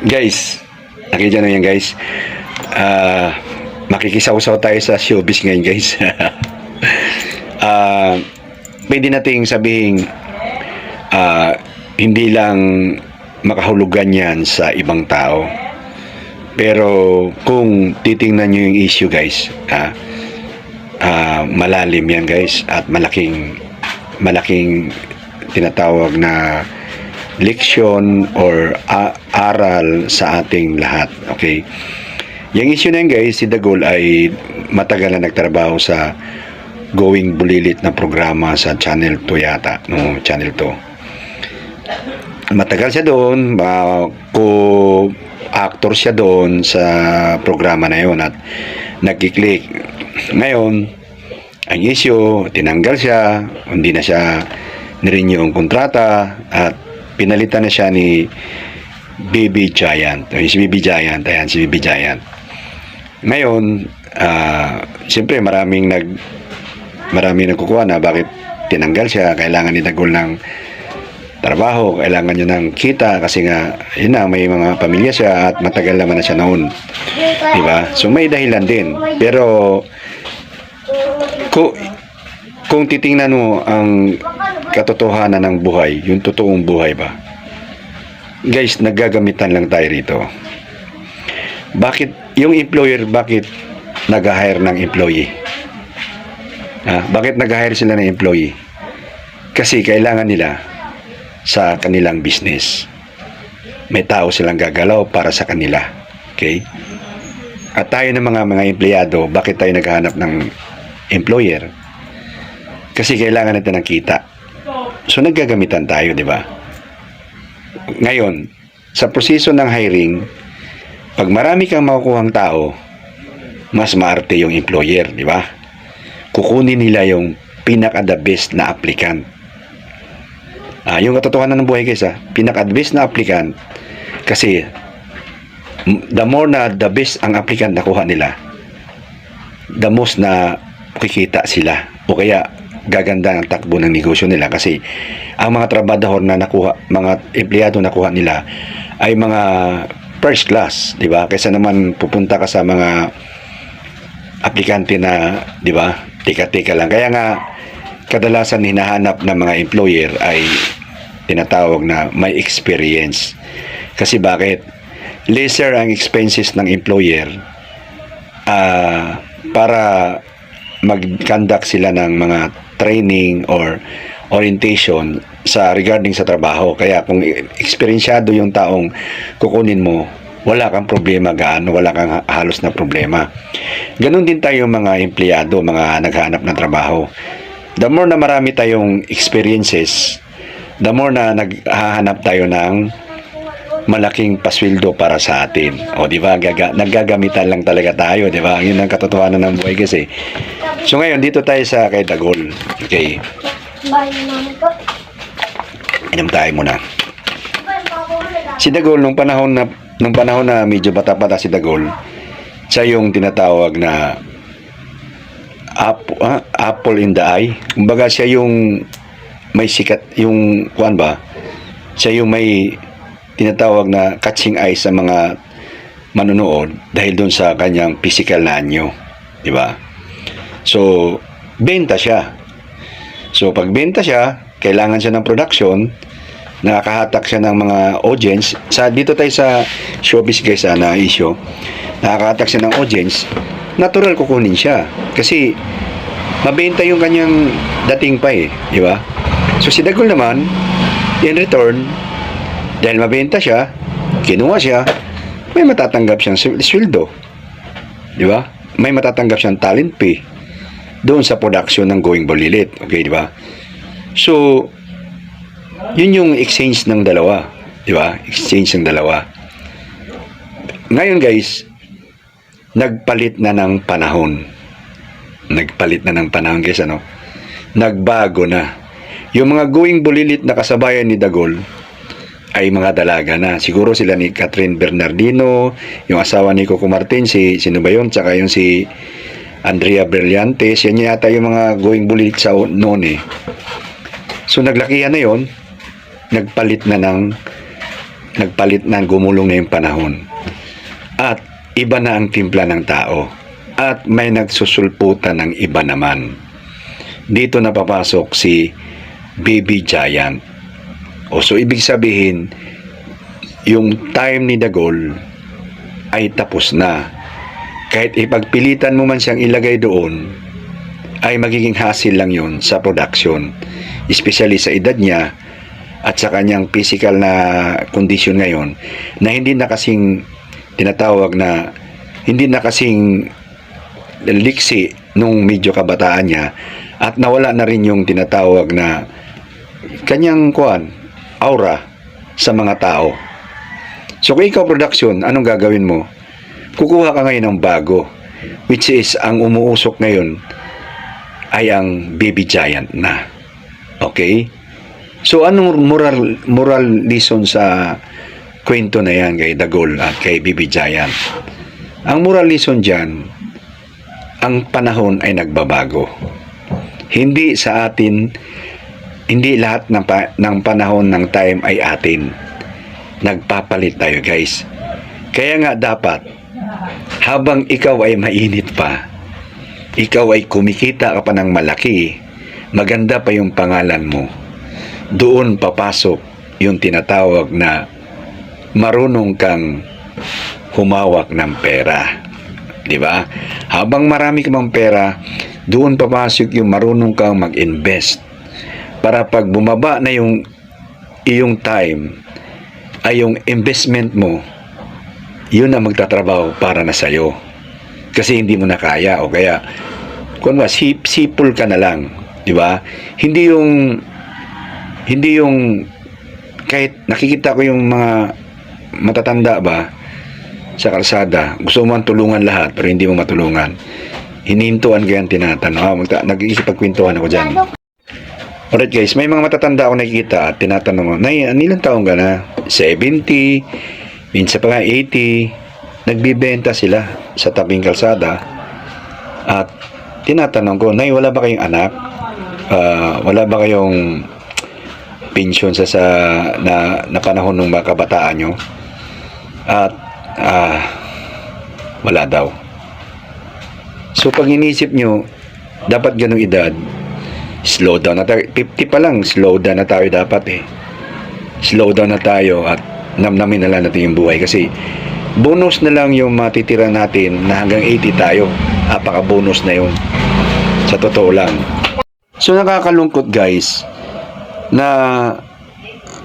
Guys, nakikita nyo yan guys. Makikisaw-saw tayo sa showbiz ngayon guys. Ah, Pwede nating sabihin hindi lang makahulugan yan sa ibang tao. Pero kung titingnan nyo yung issue guys, malalim yan guys at malaking tinatawag na leksyon or aral sa ating lahat. Okay? Yung issue na yun guys, si Dagol ay matagal na nagtrabaho sa Going Bulilit na programa sa Channel 2 yata. No, Channel 2. Matagal siya doon, actor siya doon sa programa na yun at nagkiklik. Ngayon, ang issue, tinanggal siya, hindi na siya nirenew ang kontrata at pinalitan na siya ni Baby Giant. Si Baby Giant, ayan si Baby Giant. Ngayon, siyempre maraming nagkukuha na bakit tinanggal siya, kailangan ni Dagol ng trabaho, kailangan niya ng kita kasi nga, yun na, may mga pamilya siya at matagal naman na siya noon. Diba? So may dahilan din. Pero kung titingnan mo ang katotohanan ng buhay, yung totoong buhay ba? Guys, naggagamitan lang tayo rito. Bakit yung employer, bakit nag-hire ng employee? Bakit nag-hire sila ng employee? Kasi kailangan nila sa kanilang business. May tao silang gagalaw para sa kanila. Okay? At tayo ng mga empleyado, bakit tayo naghahanap ng employer? Kasi kailangan natin ng kita. So naggagamitan tayo, di ba? Ngayon, sa proseso ng hiring, pag marami kang makukuhang tao, mas maarte yung employer, di ba? Kukunin nila yung pinaka-the best na applicant. Yung katotohanan ng buhay guys, pinaka-the best na applicant, kasi the more na the best ang applicant nakuha nila, the most na kikita sila o kaya gaganda ang takbo ng negosyo nila kasi ang mga trabador na nakuha, mga empleyado nakuha nila ay mga first class, di ba? Kaysa naman pupunta ka sa mga aplikante na, di ba, tika-tika lang. Kaya nga kadalasan hinahanap ng mga employer ay tinatawag na may experience. Kasi bakit? Lesser ang expenses ng employer para mag-conduct sila ng mga training or orientation regarding sa trabaho. Kaya kung eksperensyado yung taong kukunin mo, wala kang problema wala kang halos na problema. Ganon din tayo mga empleyado, mga naghahanap ng trabaho. The more na marami tayong experiences, the more na naghahanap tayo ng malaking pasweldo para sa atin. O di ba? Naggagamitan lang talaga tayo, di ba? Yun ang katotohanan ng buhay kasi. So ngayon dito tayo sa kay Dagol. Okay. Inom tayo muna. Si Dagol nung panahon na medyo bata-bata si Dagol, siya yung tinatawag na apple in the eye. Kumbaga siya yung may sikat, yung kuan ba? Siya yung may tinatawag na catching eye sa mga manonood dahil doon sa kanyang physical na anyo, di ba? So, benta siya. So, pag benta siya, kailangan siya ng production, nakakahatak siya ng mga audience. Dito tayo sa showbiz guys na issue, nakakahatak siya ng audience, natural kukunin siya. Kasi, mabenta yung kanyang dating pa di ba? So, si Dagol naman, in return, dahil mabenta siya, kinuha siya, may matatanggap siyang sweldo. Di ba? May matatanggap siyang talent fee doon sa production ng Going Bulilit. Okay, di ba? So, yun yung exchange ng dalawa. Di ba? Exchange ng dalawa. Ngayon guys, nagpalit na ng panahon. Nagpalit na ng panahon guys, Nagbago na. Yung mga Going Bulilit na kasabayan ni Dagol ay mga dalaga na. Siguro sila ni Catherine Bernardino, yung asawa ni Coco Martin, sino ba yun? Tsaka yung si Andrea Brillantes, yan yata yung mga Going Bulilit sa noon So naglakihan na yon, nagpalit na ng nagpalit na, gumulong na yung panahon. At iba na ang timpla ng tao. At may nagsusulputan ng iba naman. Dito na papasok si Baby Giant. O so ibig sabihin, yung time ni Dagol ay tapos na. Kahit ipagpilitan mo man siyang ilagay doon, ay magiging hassle lang yun sa production. Especially sa edad niya at sa kanyang physical na condition ngayon, na hindi na kasing tinatawag na, hindi na kasing liksi nung medyo kabataan niya, at nawala na rin yung tinatawag na kanyang aura sa mga tao. So kung ikaw production, anong gagawin mo? Kukuha ka ngayon ng bago, which is ang umuusok ngayon ay ang Baby Giant na. Okay? So anong moral lesson sa kwento na yan kay Dagol at kay Baby Giant? Ang moral lesson dyan, ang panahon ay nagbabago. Hindi sa atin, hindi lahat ng panahon ng time ay atin. Nagpapalit tayo, guys. Kaya nga dapat, habang ikaw ay mainit pa, ikaw ay kumikita ka pa ng malaki, maganda pa yung pangalan mo, doon papasok yung tinatawag na marunong kang humawak ng pera. Di ba? Habang marami kang pera, doon papasok yung marunong kang mag-invest. Para pag bumaba na yung iyong time, ay yung investment mo, yun ang magtatrabaho para na sa'yo. Kasi hindi mo na kaya, o kaya, kung sipol ka na lang, di ba? Hindi yung, kahit nakikita ko yung mga matatanda ba, sa kalsada, gusto mo man tulungan lahat, pero hindi mo matulungan. Hinintuan kaya ang tinatanong. Nag-iisip pagkwentuhan ako dyan. Alright guys, may mga matatanda ako nakikita at tinatanong ko, Nay, ilang taong ka na? 70, minsan pa nga 80. Nagbibenta sila sa tabing kalsada. At tinatanong ko, Nay, wala ba kayong anak? Wala ba kayong pensyon na panahon ng mga kabataan nyo? At wala daw. So pag inisip nyo, dapat ganung edad, slow down na tayo. 50 pa lang, slow down na tayo dapat eh. Slow down na tayo at namnamin na lang natin yung buhay. Kasi bonus na lang yung matitira natin na hanggang 80 tayo. Apaka-bonus na yun. Sa totoo lang. So nakakalungkot guys, na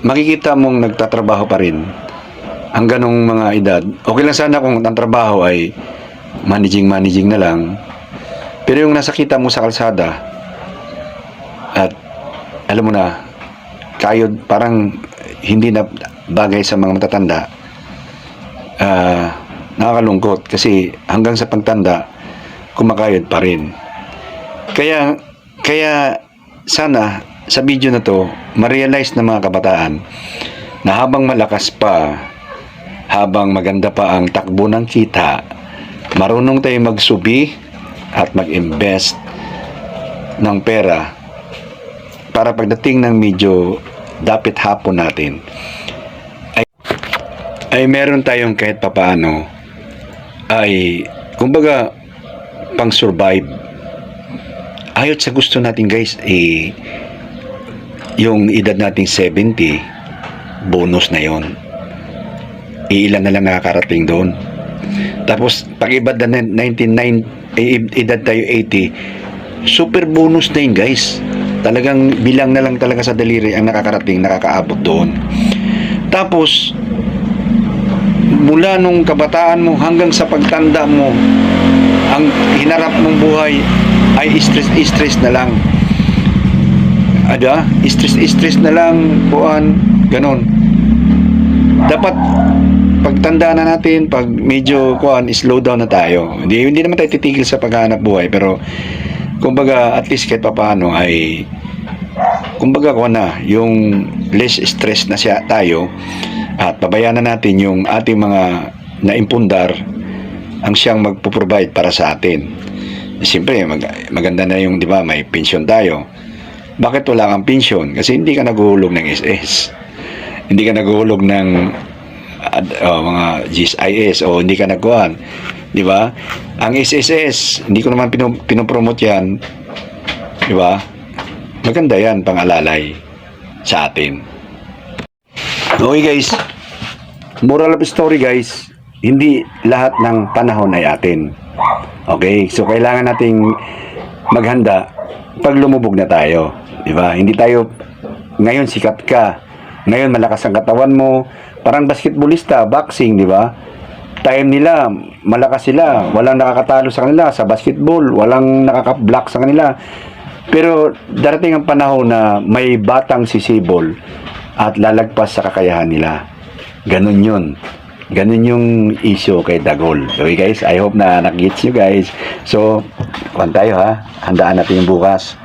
makikita mong nagtatrabaho pa rin ang ganong mga edad. Okay lang sana kung ang trabaho ay managing na lang. Pero yung nasakita mo sa kalsada, at alam mo na, kayod, parang hindi na bagay sa mga matatanda, nakakalungkot kasi hanggang sa pagtanda kumakayod pa rin. Kaya sana sa video na to ma-realize ng mga kabataan na habang malakas pa, habang maganda pa ang takbo ng kita, marunong tayong magsubi at mag-invest ng pera para pagdating ng medyo dapit hapon natin ay meron tayong kahit papaano ay kumbaga pang survive. Ayot sa gusto natin guys, yung edad nating 70, bonus na yon. Iilan na lang nakakarating doon. Tapos pag edad na 99, edad tayo 80, super bonus na yun guys. Talagang bilang na lang talaga sa daliri ang nakakarating, nakakaabot doon. Tapos mula nung kabataan mo hanggang sa pagtanda mo, ang hinarap mong buhay ay stress na lang. Stress na lang, ganon. Dapat pagtanda na natin, pag medyo slow down na tayo. Hindi naman tayo titigil sa paghahanap buhay, pero kumbaga at least kahit papaano ay kumbaga yung less stress na tayo, at pabayaan na natin yung ating mga naimpundar ang siyang magpo-provide para sa atin. Siyempre maganda na yung, di ba, may pensyon tayo. Bakit wala kang pensyon? Kasi hindi ka naghuhulog ng SS, hindi ka naghuhulog ng mga GSIS o hindi ka nagkuhan, di ba? Ang SSS, hindi ko naman pinopromote yan, di ba? Maganda yan, pang-alalay sa atin. Okay guys, moral of story guys, hindi lahat ng panahon ay atin. Okay, so kailangan nating maghanda pag lumubog na tayo, di ba? Hindi tayo ngayon sikat ka, ngayon malakas ang katawan mo, parang basketballista, boxing, di ba? Time nila, malakas sila, walang nakakatalo sa kanila sa basketball, walang nakaka-block sa kanila. Pero darating ang panahon na may batang sisibol at lalagpas sa kakayahan nila. Ganun yun. Ganun yung issue kay Dagol. Okay guys, I hope na nakikits nyo guys. So, kuhan tayo ha. Handaan natin yung bukas.